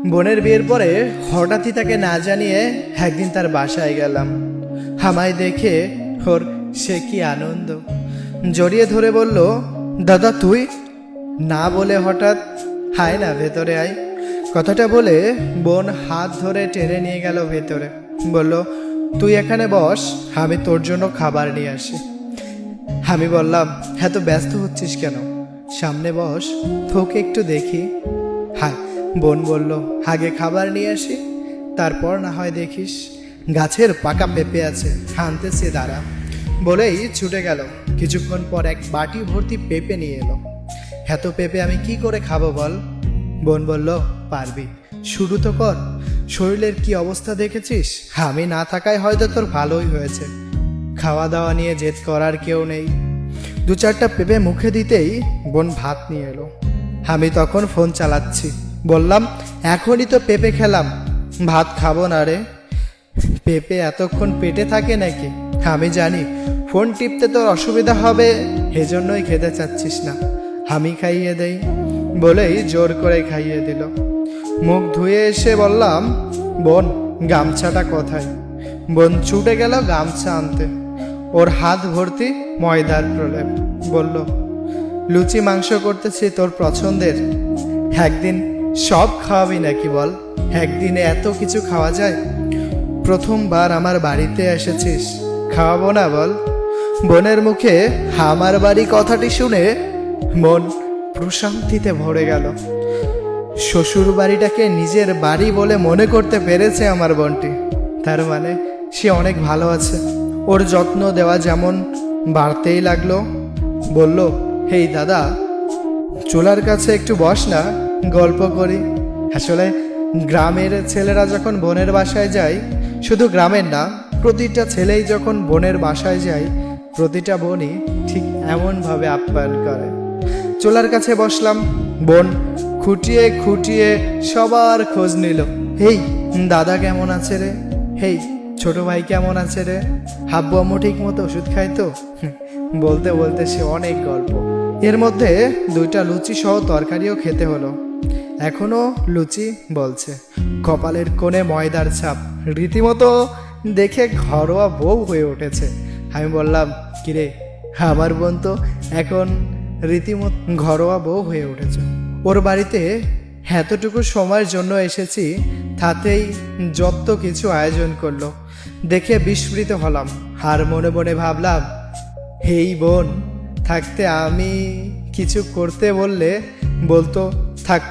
বোনের বিয়ের পরে হঠাৎই তাকে না জানিয়ে একদিন তার বাসায় গেলাম। আমায় দেখে ওর সে কি আনন্দ, জড়িয়ে ধরে বলল, দাদা তুই? না বলে হঠাৎ, আয় না ভেতরে আয়। কথাটা বলে বোন হাত ধরে টেনে নিয়ে গেল ভেতরে, বলল, তুই এখানে বস, আমি তোর জন্য খাবার নিয়ে আসি। আমি বললাম, এত ব্যস্ত হচ্ছিস কেন, সামনে বস, তোকে একটু দেখি। হ্যাঁ, বোন বলল, আগে খাবার নিয়ে আসি, তারপর না হয় দেখিস। গাছের পাকা পেঁপে আছে, আনতেছি দাঁড়া। বলেই ছুটে গেল। কিছুক্ষণ পর এক বাটি ভর্তি পেঁপে নিয়ে এলো। এত পেঁপে আমি কি করে খাবো বল? বোন বলল, পারবি, শুরু তো কর। শরীরের কি অবস্থা দেখেছিস? আমি না থাকায় হয়তো তোর ভালোই হয়েছে। খাওয়া দাওয়া নিয়ে জেদ করার কেউ নেই। দু চারটা পেঁপে মুখে দিতেই বোন ভাত নিয়ে এলো। আমি তখন ফোন চালাচ্ছি, বললাম, এখনই তো পেঁপে খেলাম, ভাত খাবো না রে। পেঁপে এতক্ষণ পেটে থাকে নাকি? আমি জানি ফোন টিপতে তোর অসুবিধা হবে, এজন্যই খেতে চাচ্ছিস না, আমি খাইয়ে দেই। বলেই জোর করে খাইয়ে দিল। মুখ ধুয়ে এসে বললাম, বোন গামছাটা কোথায়? বোন ছুটে গেল গামছা আনতে। ওর হাত ভর্তি ময়দার প্রলেপ। বলল, লুচি মাংস করতেছি তোর পছন্দের, একদিন সব খাওয়াবি নাকি বল? একদিনে এত কিছু খাওয়া যায়? প্রথমবার আমার বাড়িতে এসেছিস, খাওয়াবো না বল? বোনের মুখে আমার বাড়ি কথাটি শুনে মন প্রশান্তিতে ভরে গেল। শ্বশুর বাড়িটাকে নিজের বাড়ি বলে মনে করতে পেরেছে আমার বোনটি। তার মানে সে অনেক ভালো আছে। ওর যত্ন দেওয়া যেমন বাড়তেই লাগলো। বলল, হেই দাদা, চুলার কাছে একটু বস না, গল্প করি। আসলে গ্রামের ছেলেরা যখন বোনের বাসায় যায়, শুধু গ্রামের না, প্রতিটা ছেলেই যখন বোনের বাসায় যায়, প্রতিটা বোনই ঠিক এমনভাবে আপ্যায়ন করে। চুলার কাছে বসলাম। বোন খুঁটিয়ে খুঁটিয়ে সবার খোঁজ নিল। হেই দাদা কেমন আছে রে? হেই ছোট ভাই কেমন আছে রে? হাব্বু আম্মু ঠিক মতো ওষুধ খায় তো? বলতে বলতে সে অনেক গল্প। এর মধ্যে দুইটা লুচি সহ তরকারিও খেতে হলো। এখনো লুচি বলছে, কপালের কোণে ময়দার ছাপ, রীতিমতো দেখে ঘরোয়া বউ হয়ে উঠেছে। আমি বললাম, কিরে, আমার বোন তো এখন রীতিমতো ঘরোয়া বউ হয়ে উঠেছে। ওর বাড়িতে এতটুকু সময়ের জন্য এসেছি, তাতেই যত কিছু আয়োজন করলো দেখে বিস্মৃত হলাম। আর মনে মনে ভাবলাম, হেই বোন থাকতে আমি কিছু করতে বললে বলতো, থাক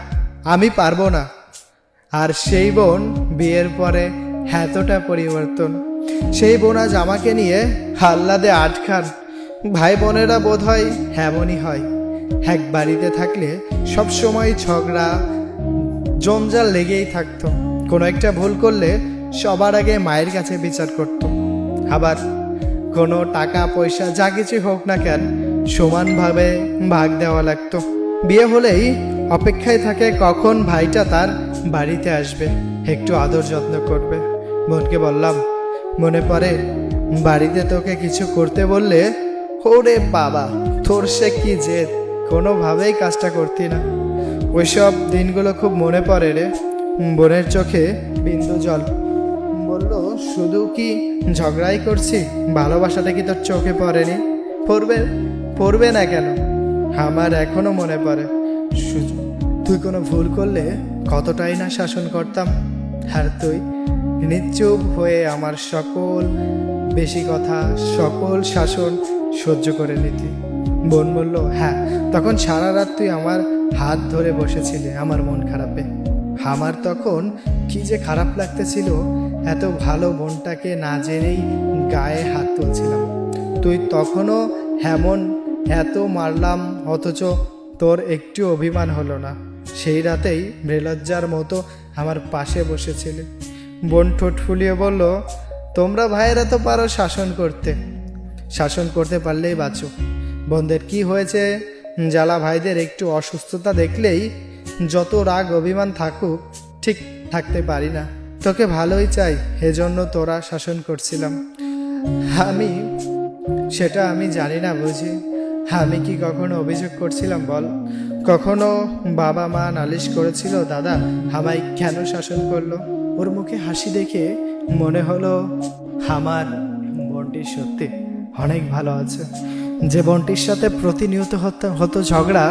আমি পারবো না। আর সেই বোন বিয়ের পরে এতটা পরিবর্তন। সেই বোন আজ আমাকে নিয়ে আহ্লাদে আটখান। ভাই বোনেরা বোধ হয় এমনই হয়, এক বাড়িতে থাকলে সব সময় ঝগড়া জঞ্জাল লেগেই থাকতো। কোনো একটা ভুল করলে সবার আগে মায়ের কাছে বিচার করত। আবার কোনো টাকা পয়সা যা কিছু হোক না কেন, সমানভাবে ভাগ দেওয়া লাগতো। বিয়ে হলেই অপেক্ষায় থাকে কখন ভাইটা তার বাড়িতে আসবে, একটু আদর যত্ন করবে। বোনকে বললাম, মনে পড়ে বাড়িতে তোকে কিছু করতে বললে, ওরে বাবা তোর সে কি জেদ, কোনোভাবেই কাজটা করতি না। ওইসব দিনগুলো খুব মনে পড়ে রে। বোনের চোখে বিন্দু জল। বলল, শুধু কি ঝগড়াই করছি, ভালোবাসাটা কি তোর চোখে পড়েনি? পড়বে না কেন? আমার এখনো মনে পড়ে তুই কোনো ভুল করলে কতটাই না শাসন করতাম, আর তুই নিশ্চুপ হয়ে আমার সকল বেশি কথা, সকল শাসন সহ্য করে নিতি। বোন বলল, হ্যাঁ, তখন সারা রাত তুই আমার হাত ধরে বসেছিলে আমার মন খারাপে। আমার তখন কি যে খারাপ লাগতেছিল, এত ভালো বোনটাকে না জেনেই গায়ে হাত তুলছিলাম। তুই তখনও এমন এত মারলাম, অথচ তোর একটু অভিমান হলো না। সেই রাতেই মৃলজ্জার মতো আমার পাশে বসেছিলে। বোন ঠোঁট ফুলিয়ে বলল, তোমরা ভাইয়েরা তো পারো শাসন করতে পারলেই বাঁচো। বোনদের কি হয়েছে জ্বালা, ভাইদের একটু অসুস্থতা দেখলেই যত রাগ অভিমান থাকুক, ঠিক থাকতে পারি না। তোকে ভালোই চাই, এজন্য তোরা শাসন করছিলাম। সেটা আমি জানি না বুঝি। আমি কি কখনো অভিযোগ করছিলাম বল? কখনো বাবা মা নালিশ করেছিল দাদা আমায় কেন শাসন করলো। ওর মুখে হাসি দেখে মনে হলো আমার বোনটি সত্যি অনেক ভালো আছে। যে বোনটির সাথে প্রতিনিয়ত হতো ঝগড়া,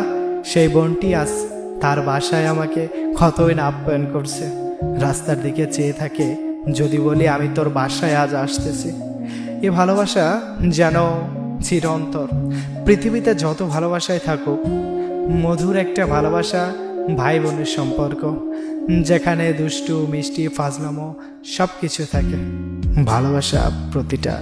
সেই বোনটি আজ তার বাসায় আমাকে কতই না আপ্যায়ন করছে। রাস্তার দিকে চেয়ে থাকে, যদি বলি আমি তোর বাসায় আজ আসতেছি। এ ভালোবাসা যেন চিরন্তর। পৃথিবীতে যত ভালোবাসায় থাকুক, মধুর একটা ভালোবাসা ভাই বোনের সম্পর্ক, যেখানে দুষ্টু মিষ্টি ফাজলামো সব কিছু থাকে। ভালোবাসা প্রতিটা